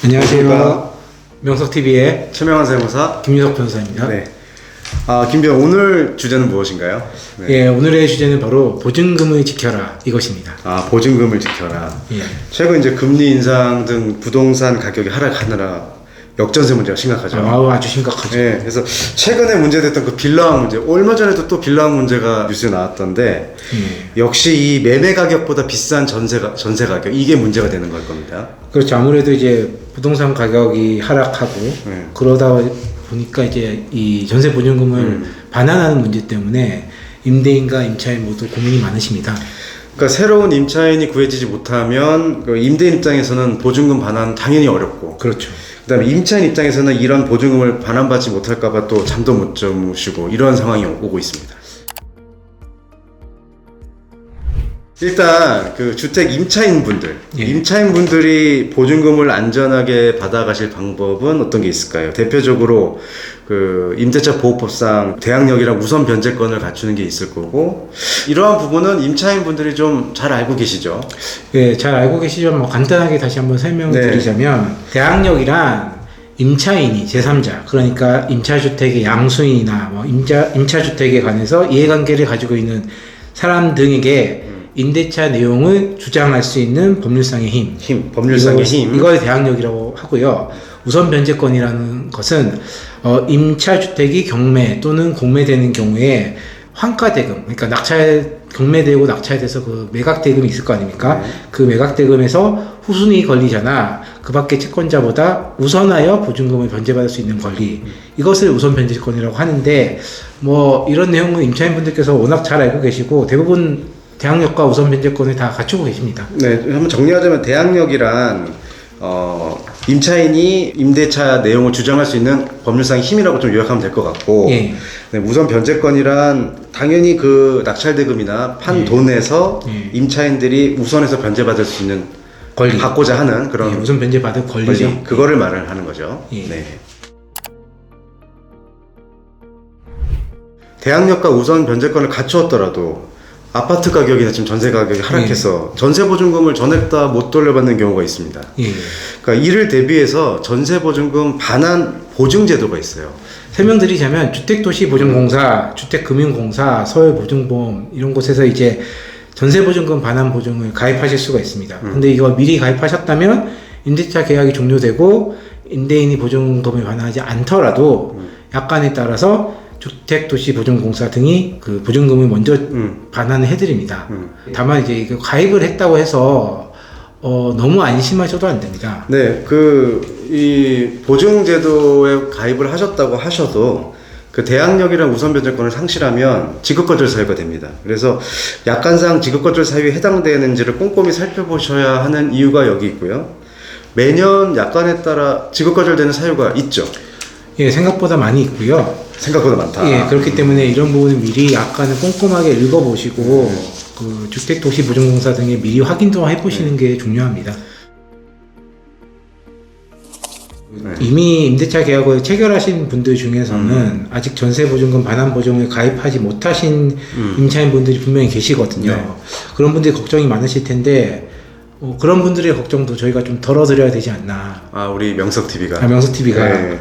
안녕하세요. 명석TV의 최명환 세무사 김유석 변호사입니다. 네. 김변 오늘 주제는 무엇인가요? 네. 예, 오늘의 주제는 바로 보증금을 지켜라 이것입니다. 보증금을 지켜라. 예. 최근 이제 금리 인상 등 부동산 가격이 하락하느라 역전세 문제가 심각하죠. 아주 심각하죠. 네, 그래서 최근에 문제됐던 그 빌라왕 문제, 얼마 전에도 또 빌라왕 문제가 뉴스에 나왔던데 역시 이 매매 가격보다 비싼 전세 가격 이게 문제가 되는 걸 겁니다. 그렇죠. 아무래도 이제 부동산 가격이 하락하고 그러다 보니까 이제 이 전세 보증금을 반환하는 문제 때문에 임대인과 임차인 모두 고민이 많으십니다. 그러니까 새로운 임차인이 구해지지 못하면 그 임대인 입장에서는 보증금 반환 당연히 어렵고, 그렇죠. 그다음에 임차인 입장에서는 이런 보증금을 반환받지 못할까봐 또 잠도 못 주무시고 이런 상황이 오고 있습니다. 일단 그 주택 임차인분들, 임차인분들이 보증금을 안전하게 받아가실 방법은 어떤 게 있을까요? 대표적으로 그 임대차 보호법상 대항력이랑 우선 변제권을 갖추는 게 있을 거고, 이러한 부분은 임차인분들이 좀 잘 알고 계시죠? 네, 잘 알고 계시지만 뭐 간단하게 다시 한번 설명드리자면 대항력이란 임차인이 제3자, 그러니까 임차주택의 양수인이나 뭐 임차주택에 관해서 이해관계를 가지고 있는 사람 등에게 임대차 내용을 주장할 수 있는 법률상의 법률상의 힘. 이걸 대항력이라고 하고요. 우선 변제권이라는 것은 임차주택이 경매 또는 공매되는 경우에 환가대금, 그러니까 경매되고 낙찰돼서 그 매각대금이 있을 거 아닙니까? 그 매각대금에서 후순위 권리자나 그 밖의 채권자보다 우선하여 보증금을 변제받을 수 있는 권리, 이것을 우선 변제권이라고 하는데, 뭐 이런 내용은 임차인분들께서 워낙 잘 알고 계시고 대부분 대항력과 우선 변제권을 다 갖추고 계십니다. 네, 한번 정리하자면 대항력이란 임차인이 임대차 내용을 주장할 수 있는 법률상의 힘이라고 좀 요약하면 될 것 같고, 네, 우선 변제권이란 당연히 그 낙찰대금이나 판 돈에서 임차인들이 우선해서 변제받을 수 있는 권리, 받고자 하는 그런 우선 변제받을 권리죠. 그거를 말을 하는 거죠. 네. 대항력과 우선 변제권을 갖추었더라도 아파트 가격이나 지금 전세 가격이 하락해서 전세 보증금을 전액 다 못 돌려받는 경우가 있습니다. 그러니까 이를 대비해서 전세 보증금 반환 보증 제도가 있어요. 설명드리자면 주택도시보증공사, 주택금융공사, 서울보증보험 이런 곳에서 이제 전세보증금 반환 보증을 가입하실 수가 있습니다. 근데 이거 미리 가입하셨다면 임대차 계약이 종료되고 임대인이 보증금을 반환하지 않더라도 약관에 따라서 주택도시보증공사 등이 그 보증금을 먼저 반환을 해드립니다. 다만 이제 이거 가입을 했다고 해서 너무 안심하셔도 안 됩니다. 네, 이 보증제도에 가입을 하셨다고 하셔도 그 대항력이랑 우선 변제권을 상실하면 지급거절 사유가 됩니다. 그래서 약관상 지급거절 사유에 해당되는지를 꼼꼼히 살펴보셔야 하는 이유가 여기 있고요. 매년 약관에 따라 지급거절되는 사유가 있죠. 예, 생각보다 많이 있고요. 생각보다 많다. 예, 그렇기 때문에 이런 부분은 미리 약관을 꼼꼼하게 읽어보시고 그 주택도시보증공사 등에 미리 확인도 해보시는 게 중요합니다. 이미 임대차 계약을 체결하신 분들 중에서는 아직 전세보증금 반환보증을 가입하지 못하신 임차인분들이 분명히 계시거든요. 그런 분들이 걱정이 많으실 텐데 그런 분들의 걱정도 저희가 좀 덜어드려야 되지 않나. 우리 명석TV가. 명석TV가. 네.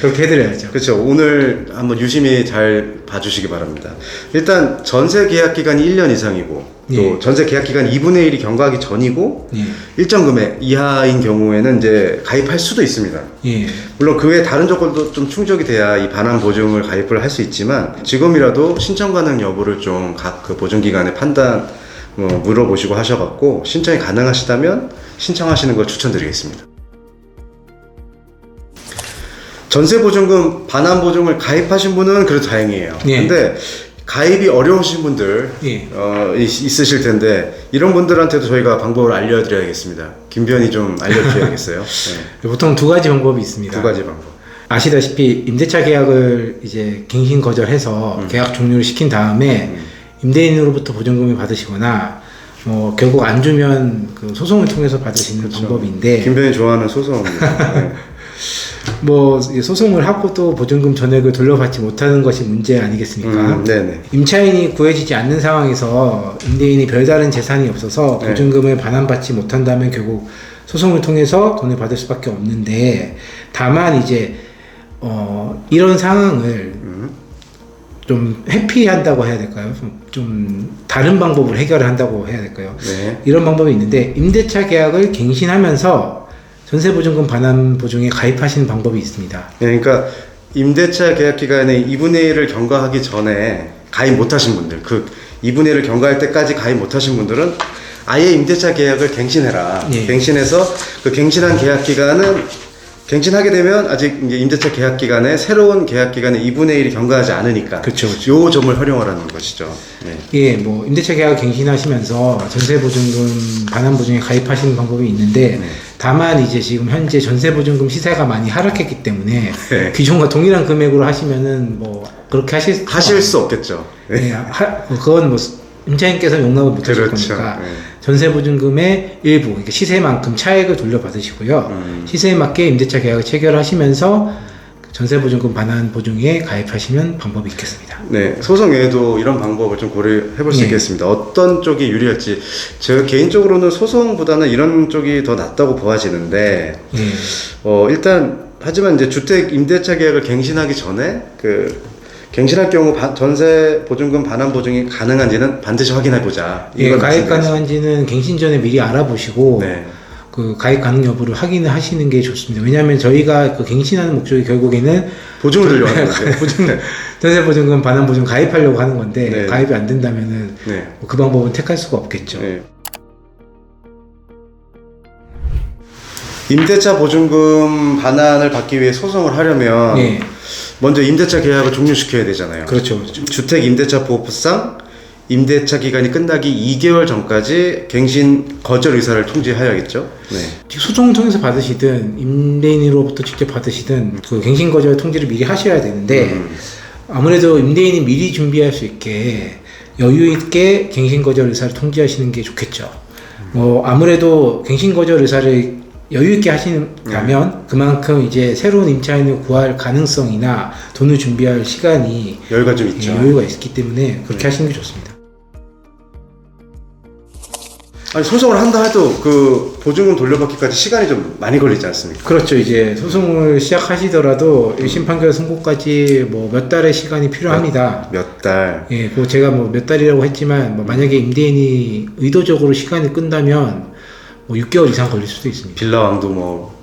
그렇게 해드려야죠. 그렇죠. 오늘 한번 유심히 잘 봐주시기 바랍니다. 일단 전세 계약 기간이 1년 이상이고 또 전세 계약 기간 2분의 1이 경과하기 전이고 일정 금액 이하인 경우에는 이제 가입할 수도 있습니다. 물론 그 외에 다른 조건도 좀 충족이 돼야 이 반환 보증을 가입을 할 수 있지만 지금이라도 신청 가능 여부를 좀 각 그 보증기관의 판단 물어보시고 하셔갖고 신청이 가능하시다면 신청하시는 걸 추천드리겠습니다. 전세보증금 반환보증을 가입하신 분은 그래도 다행이에요. 근데 가입이 어려우신 분들 있으실 텐데 이런 분들한테도 저희가 방법을 알려드려야겠습니다. 김변이 좀 알려주셔야겠어요. 보통 두 가지 방법이 있습니다. 두 가지 방법. 아시다시피 임대차 계약을 이제 갱신 거절해서 계약 종료를 시킨 다음에 임대인으로부터 보증금을 받으시거나 결국 안 주면 그 소송을 통해서 받으시는 방법인데, 김변이 좋아하는 소송입니다. 소송을 하고 또 보증금 전액을 돌려받지 못하는 것이 문제 아니겠습니까? 네네. 임차인이 구해지지 않는 상황에서 임대인이 별다른 재산이 없어서 보증금을 반환받지 못한다면 결국 소송을 통해서 돈을 받을 수밖에 없는데, 다만 이제 이런 상황을 좀 회피한다고 해야 될까요? 좀 다른 방법으로 해결을 한다고 해야 될까요? 네. 이런 방법이 있는데, 임대차 계약을 갱신하면서 전세보증금 반환 보증에 가입하시는 방법이 있습니다. 네, 그러니까 임대차 계약 기간에 2분의 1을 경과하기 전에 가입 못하신 분들, 그 2분의 1을 경과할 때까지 가입 못하신 분들은 아예 임대차 계약을 갱신해라. 예. 갱신해서 그 갱신한 계약 기간은 갱신하게 되면 아직 이제 임대차 계약 기간에 새로운 계약 기간에 2분의 1이 경과하지 않으니까 그렇죠. 요 점을 활용하라는 것이죠. 네. 예, 뭐 임대차 계약을 갱신하시면서 전세보증금 반환 보증에 가입하시는 방법이 있는데, 네. 다만 이제 지금 현재 전세보증금 시세가 많이 하락했기 때문에 네. 기존과 동일한 금액으로 하시면은 뭐 그렇게 하실 수 없겠죠. 네. 예, 그건 뭐 임차인께서 용납을 못 하실 그렇죠. 거니까 네. 전세보증금의 일부, 그러니까 시세만큼 차액을 돌려받으시고요. 시세에 맞게 임대차 계약을 체결하시면서 전세보증금 반환 보증에 가입하시면 방법이 있겠습니다. 네, 소송 외에도 이런 방법을 좀 고려해 볼 수 네. 있겠습니다. 어떤 쪽이 유리할지. 제가 개인적으로는 소송보다는 이런 쪽이 더 낫다고 보아지는데, 예. 일단, 하지만 이제 주택 임대차 계약을 갱신하기 전에, 갱신할 경우 전세 보증금 반환 보증이 가능한지는 반드시 확인해 보자. 예, 가입 가능한지는 갱신 전에 미리 알아보시고, 네. 그 가입 가능 여부를 확인을 하시는 게 좋습니다. 왜냐하면 저희가 그 갱신하는 목적이 결국에는 보증을 들려하는 건데. 보증, 전세보증금 반환 보증 가입하려고 하는 건데, 네. 가입이 안 된다면은 네. 그 방법은 택할 수가 없겠죠. 네. 임대차 보증금 반환을 받기 위해 소송을 하려면 예. 먼저 임대차 계약을 종료시켜야 되잖아요. 그렇죠. 주택 임대차 보호법상 임대차 기간이 끝나기 2개월 전까지 갱신 거절 의사를 통지하여야겠죠. 네. 소송을 통해서 받으시든 임대인으로부터 직접 받으시든 그 갱신 거절 통지를 미리 하셔야 되는데, 아무래도 임대인이 미리 준비할 수 있게 여유 있게 갱신 거절 의사를 통지하시는 게 좋겠죠. 뭐 아무래도 갱신 거절 의사를 여유 있게 하시다면 그만큼 이제 새로운 임차인을 구할 가능성이나 돈을 준비할 시간이 여유가 좀 있죠. 여유가 있기 때문에 그렇게 하시는 게 좋습니다. 아니, 소송을 한다 해도 그 보증금 돌려받기까지 시간이 좀 많이 걸리지 않습니까? 그렇죠. 이제 소송을 시작하시더라도 1심 판결 선고까지 뭐 몇 달의 시간이 필요합니다. 몇 달. 예, 그 제가 뭐 몇 달이라고 했지만 뭐 만약에 임대인이 의도적으로 시간을 끈다면 뭐 6개월 이상 걸릴 수도 있습니다. 빌라왕도 뭐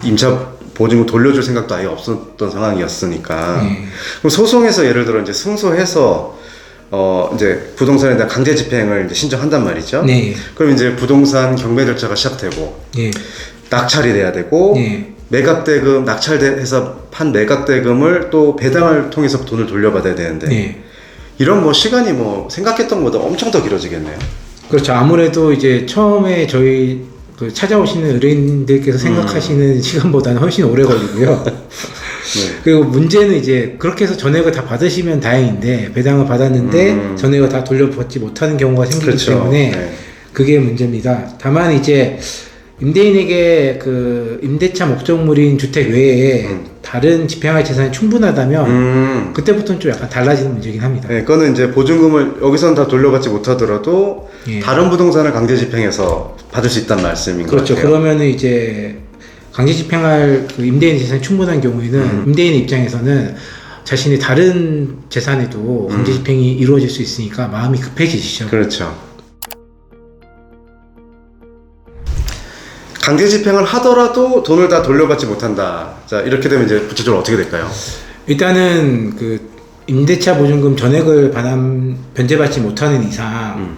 임차 보증금 돌려줄 생각도 아예 없었던 상황이었으니까. 그럼 소송에서 예를 들어 이제 승소해서 이제 부동산에 대한 강제 집행을 이제 신청한단 말이죠. 네. 그럼 이제 부동산 경매 절차가 시작되고, 예. 낙찰이 돼야 되고, 예. 매각대금, 낙찰해서 판 매각대금을 또 배당을 통해서 돈을 돌려받아야 되는데, 네. 이런 뭐 시간이 뭐 생각했던 것보다 엄청 더 길어지겠네요. 그렇죠. 아무래도 이제 처음에 저희 그 찾아오시는 의뢰인들께서 생각하시는 시간보다는 훨씬 오래 걸리고요. 네. 그리고 문제는 이제 그렇게 해서 전액을 다 받으시면 다행인데, 배당을 받았는데 전액을 다 돌려받지 못하는 경우가 생기기 그렇죠. 때문에 네. 그게 문제입니다. 다만 이제 임대인에게 그 임대차 목적물인 주택 외에 다른 집행할 재산이 충분하다면 그때부터는 좀 약간 달라지는 문제긴 합니다. 네, 그거는 이제 보증금을 여기서는 다 돌려받지 못하더라도 예. 다른 부동산을 강제 집행해서 받을 수 있다는 말씀인 그렇죠. 것 같아요. 그러면은 이제 강제 집행할 그 임대인 재산이 충분한 경우에는 임대인 입장에서는 자신의 다른 재산에도 강제 집행이 이루어질 수 있으니까 마음이 급해지시죠. 그렇죠. 강제 집행을 하더라도 돈을 다 돌려받지 못한다. 자, 이렇게 되면 이제 구체적으로 어떻게 될까요? 일단은 그 임대차 보증금 전액을 변제받지 못하는 이상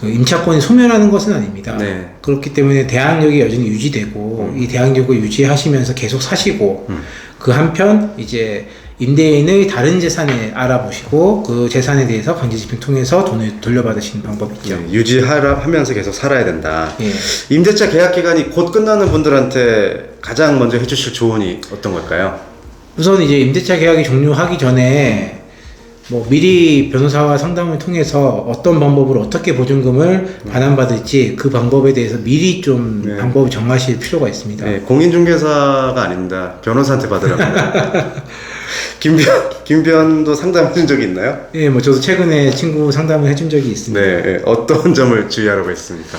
그 임차권이 소멸하는 것은 아닙니다. 네. 그렇기 때문에 대항력이 여전히 유지되고 이 대항력을 유지하시면서 계속 사시고 그 한편 이제 임대인의 다른 재산을 알아보시고 그 재산에 대해서 강제 집행 통해서 돈을 돌려받으시는 방법이 있죠. 네, 유지하면서 계속 살아야 된다. 예. 임대차 계약 기간이 곧 끝나는 분들한테 가장 먼저 해주실 조언이 어떤 걸까요? 우선 이제 임대차 계약이 종료하기 전에 뭐 미리 변호사와 상담을 통해서 어떤 방법으로 어떻게 보증금을 반환받을지 그 방법에 대해서 미리 좀 네. 방법을 정하실 필요가 있습니다. 네, 공인중개사가 아닙니다. 변호사한테 받으라고. 김변도 상담해 준 적이 있나요? 예, 뭐 저도 최근에 친구 상담을 해준 적이 있습니다. 네, 어떤 점을 주의하라고 했습니까?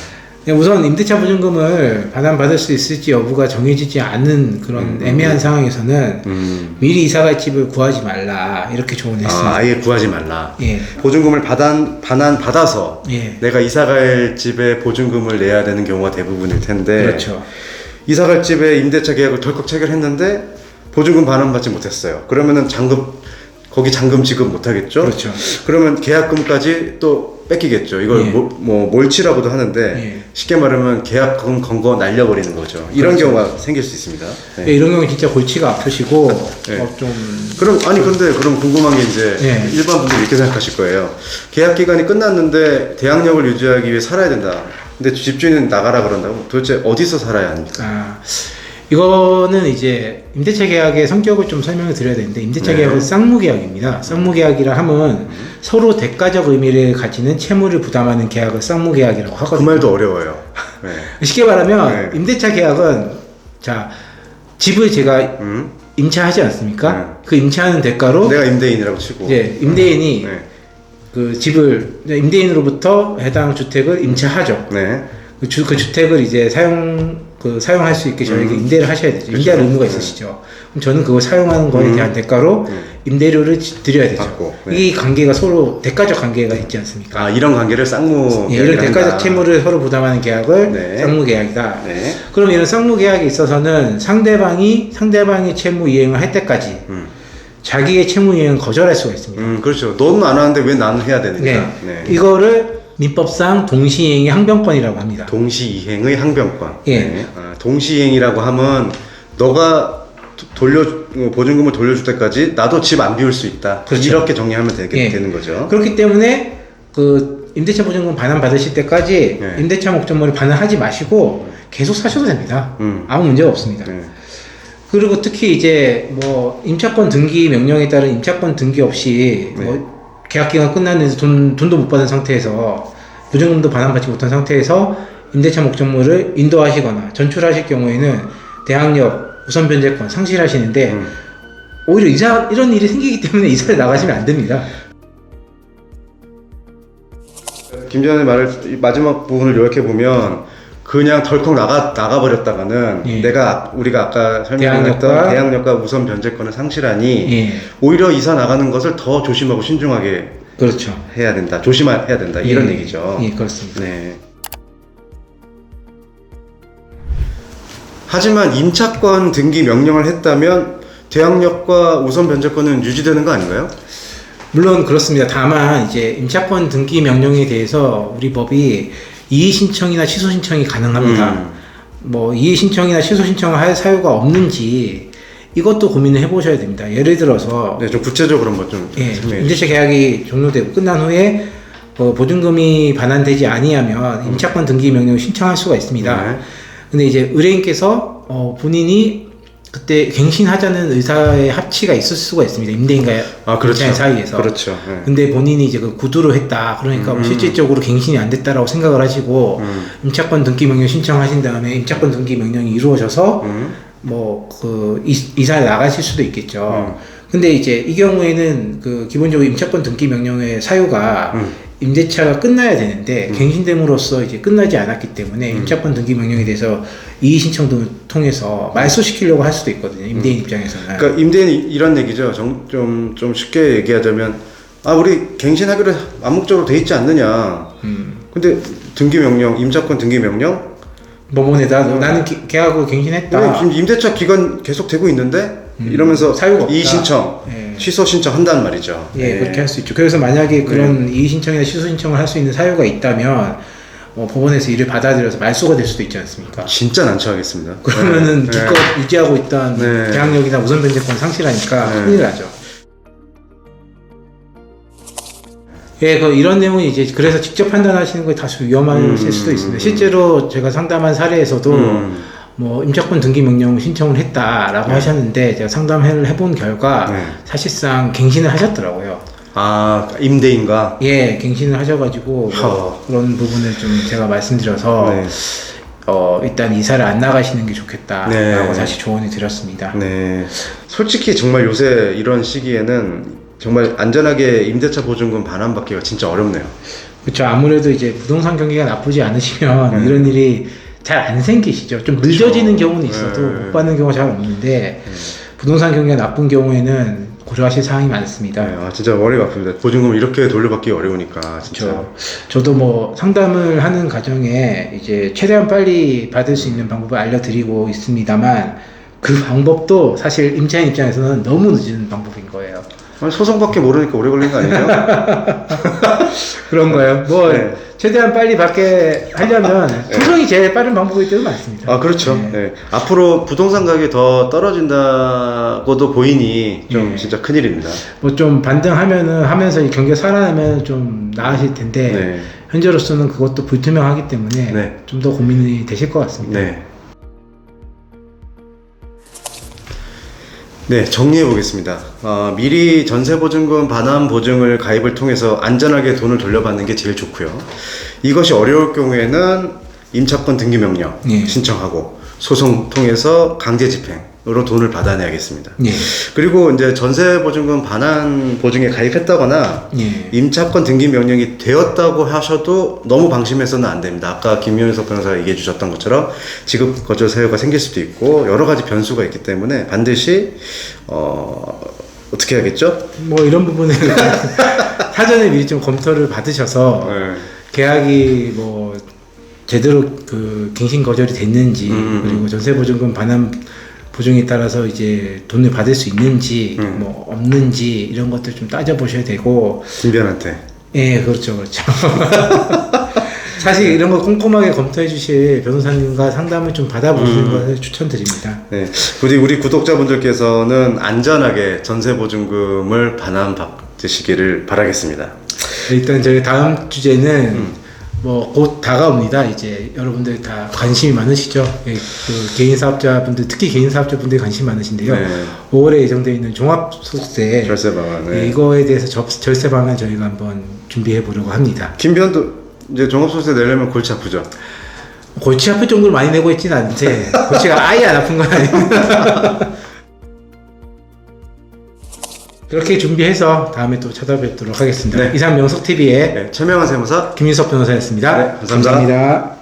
우선 임대차 보증금을 반환받을 수 있을지 여부가 정해지지 않은 그런 애매한 상황에서는 미리 이사갈 집을 구하지 말라 이렇게 조언했습니다. 아예 구하지 말라. 예. 보증금을 반환받아서 예. 내가 이사갈 집에 보증금을 내야 되는 경우가 대부분일 텐데 그렇죠. 이사갈 집에 임대차 계약을 덜컥 체결했는데 보증금 반환받지 못했어요. 그러면은 거기 잔금 지급 못하겠죠? 그렇죠. 그러면 계약금까지 또 뺏기겠죠. 이걸 예. 몰치라고도 하는데 예. 쉽게 말하면 계약금 건 거 날려버리는 거죠. 이런 그렇죠. 경우가 생길 수 있습니다. 네. 예, 이런 경우 진짜 골치가 아프시고 네. 좀 그럼 궁금한 게 이제 예. 일반 분들이 이렇게 생각하실 거예요. 계약 기간이 끝났는데 대항력을 유지하기 위해 살아야 된다. 근데 집주인은 나가라 그런다고? 도대체 어디서 살아야 합니까? 이거는 이제 임대차 계약의 성격을 좀 설명을 드려야 되는데 임대차 네. 계약은 쌍무계약입니다. 쌍무계약이라 하면 서로 대가적 의미를 가지는 채무를 부담하는 계약을 쌍무계약이라고 그 하거든요. 말도 어려워요. 네. 쉽게 말하면 네. 임대차 계약은 자 집을 제가 임차하지 않습니까? 네. 그 임차하는 대가로 내가 임대인이라고 치고 이제 임대인이 네. 그 집을 임대인으로부터 해당 주택을 임차하죠. 네. 그 주택을 이제 사용할 수 있게 저에게 임대를 하셔야 되죠. 임대할 의무가 있으시죠. 그럼 저는 그걸 사용하는 거에 대한 대가로 임대료를 드려야 되죠. 받고, 네. 이 관계가 서로 대가적 관계가 있지 않습니까? 이런 관계를 쌍무 예, 이런 대가적 채무를 서로 부담하는 계약을 네. 쌍무계약이다. 네. 그럼 이런 쌍무계약에 있어서는 상대방의 채무 이행을 할 때까지 자기의 채무 이행을 거절할 수가 있습니다. 그렇죠. 너는 안 하는데 왜 나는 해야 되는가? 네. 이거를 민법상 동시이행의 항변권이라고 합니다. 동시이행의 항변권. 예. 네. 동시이행이라고 하면 너가 보증금을 돌려줄 때까지 나도 집 안 비울 수 있다. 그렇죠. 이렇게 정리하면 예. 되는 거죠. 그렇기 때문에 그 임대차 보증금 반환 받으실 때까지 네. 임대차 목적물을 반환하지 마시고 계속 사셔도 됩니다. 아무 문제가 없습니다. 네. 그리고 특히 이제 뭐 임차권 등기 명령에 따른 임차권 등기 없이 네. 뭐 계약 기간 끝났는데 돈도 못 받은 상태에서 보증금도 반환받지 못한 상태에서 임대차 목적물을 인도하시거나 전출하실 경우에는 대항력 우선 변제권 상실하시는데 오히려 이런 일이 생기기 때문에 이사를 나가시면 안 됩니다. 김전의 말을 마지막 부분을 요약해 보면 그냥 덜컥 나가버렸다가는 예. 우리가 아까 설명했던 대항력과 우선 변제권을 상실하니 예. 오히려 이사 나가는 것을 더 조심하고 신중하게 그렇죠. 해야 된다. 조심해야 된다. 이런 얘기죠. 예, 그렇습니다. 네. 하지만 임차권 등기 명령을 했다면 대항력과 우선 변제권은 유지되는 거 아닌가요? 물론 그렇습니다. 다만 이제 임차권 등기 명령에 대해서 우리 법이 이의 신청이나 취소 신청이 가능합니다. 뭐 이의 신청이나 취소 신청을 할 사유가 없는지 이것도 고민을 해보셔야 됩니다. 예를 들어서 네, 좀 구체적으로 한번 좀 설명해 주시죠. 임대차 계약이 종료되고 끝난 후에 보증금이 반환되지 아니하면 임차권 등기 명령을 신청할 수가 있습니다. 네. 근데 이제 의뢰인께서 본인이 그때 갱신하자는 의사의 합치가 있을 수가 있습니다. 임대인과 그렇죠. 임차인 사이에서. 그렇죠. 네. 근데 본인이 이제 그 구두로 했다. 그러니까 뭐 실질적으로 갱신이 안 됐다라고 생각을 하시고 임차권 등기 명령 신청하신 다음에 임차권 등기 명령이 이루어져서 이사를 나가실 수도 있겠죠. 근데 이제 이 경우에는 그 기본적으로 임차권 등기 명령의 사유가 임대차가 끝나야 되는데 갱신됨으로써 이제 끝나지 않았기 때문에 임차권 등기 명령에 대해서 이의 신청 등을 통해서 말소시키려고 할 수도 있거든요. 임대인 입장에서는. 그러니까 임대인이 이런 얘기죠. 좀 쉽게 얘기하자면 우리 갱신하기로 암묵적으로 돼 있지 않느냐. 근데 등기 명령, 임차권 등기 명령 법원에다 나는 계약을 갱신했다. 지금 임대차 기간 계속 되고 있는데 이러면서 사유가 없다. 이의 신청, 예. 취소 신청 한다는 말이죠. 예, 그렇게 할 수 있죠. 그래서 만약에 그런 이의 신청이나 취소 신청을 할 수 있는 사유가 있다면 법원에서 이를 받아들여서 말소가 될 수도 있지 않습니까? 진짜 난처하겠습니다. 그러면은 네. 기껏 유지하고 있던 네. 대항력이나 우선 변제권 상실하니까 네. 큰일 나죠. 예, 이런 내용이 이제 그래서 직접 판단하시는 게 다소 위험하실 수도 있습니다. 실제로 제가 상담한 사례에서도 뭐 임차권 등기 명령 신청을 했다라고 하셨는데 제가 상담을 해본 결과 사실상 갱신을 하셨더라고요. 임대인과 예, 갱신을 하셔가지고 그런 부분을 좀 제가 말씀드려서 일단 이사를 안 나가시는 게 좋겠다라고 다시 조언을 드렸습니다. 네, 솔직히 정말 요새 이런 시기에는 정말 안전하게 임대차 보증금 반환받기가 진짜 어렵네요. 그렇죠. 아무래도 이제 부동산 경기가 나쁘지 않으시면 네. 이런 일이 잘 안 생기시죠. 좀 늦어지는 그쵸. 경우는 있어도 네. 못 받는 경우가 잘 없는데 부동산 경기가 나쁜 경우에는 고려하실 사항이 많습니다. 네, 진짜 머리가 아픕니다. 보증금을 이렇게 돌려받기 어려우니까 진짜. 그렇죠. 저도 뭐 상담을 하는 과정에 이제 최대한 빨리 받을 수 있는 방법을 알려드리고 있습니다만 그 방법도 사실 임차인 입장에서는 너무 늦은 방법인 거예요. 아니, 소송밖에 모르니까 오래 걸린 거 아니죠? 그런가요? 뭐 네. 최대한 빨리 받게 하려면 소송이 제일 빠른 방법일 때도 많습니다. 그렇죠. 네. 네. 앞으로 부동산 가격이 더 떨어진다고도 보이니 좀 네. 진짜 큰일입니다. 뭐 좀 반등하면은 하면서 이 경기가 살아나면 좀 나아질 텐데 네. 현재로서는 그것도 불투명하기 때문에 네. 좀 더 고민이 되실 것 같습니다. 네. 네, 정리해 보겠습니다. 미리 전세보증금 반환 보증을 가입을 통해서 안전하게 돈을 돌려받는 게 제일 좋고요. 이것이 어려울 경우에는 임차권 등기 명령 예. 신청하고 소송 통해서 강제 집행으로 돈을 받아내야겠습니다. 예. 그리고 이제 전세보증금 반환 보증에 가입했다거나 예. 임차권 등기 명령이 되었다고 하셔도 너무 방심해서는 안 됩니다. 아까 김윤석 변호사가 얘기해 주셨던 것처럼 지급 거절 사유가 생길 수도 있고 여러 가지 변수가 있기 때문에 반드시 어떻게 해야겠죠? 뭐 이런 부분을 사전에 미리 좀 검토를 받으셔서 네. 계약이 뭐 제대로 그 갱신 거절이 됐는지 그리고 전세보증금 반환 보증에 따라서 이제 돈을 받을 수 있는지 뭐 없는지 이런 것들 좀 따져보셔야 되고 김변한테. 예 그렇죠 그렇죠 사실 이런 거 꼼꼼하게 검토해 주실 변호사님과 상담을 좀 받아보시는 것을 추천드립니다. 네, 부디 우리 구독자분들께서는 안전하게 전세보증금을 반환받으시기를 바라겠습니다. 일단 저희 다음 주제는 뭐 곧 다가옵니다. 이제 여러분들 다 관심이 많으시죠. 예, 그 개인 사업자분들 특히 개인 사업자분들이 관심 많으신데요. 네. 5월에 예정되어 있는 종합소득세 절세 방안. 예, 이거에 대해서 절세 방안 저희가 한번 준비해 보려고 합니다. 김변도 이제 종합소득세 내려면 골치 아프죠? 골치 아플 정도로 많이 내고 있지는 않은데 골치가 아예 안 아픈 건 아닙니다. 그렇게 준비해서 다음에 또 찾아뵙도록 하겠습니다. 네. 이상 명석TV의 네, 최명환 세무사. 김인석 변호사였습니다. 네, 감사합니다. 감사합니다.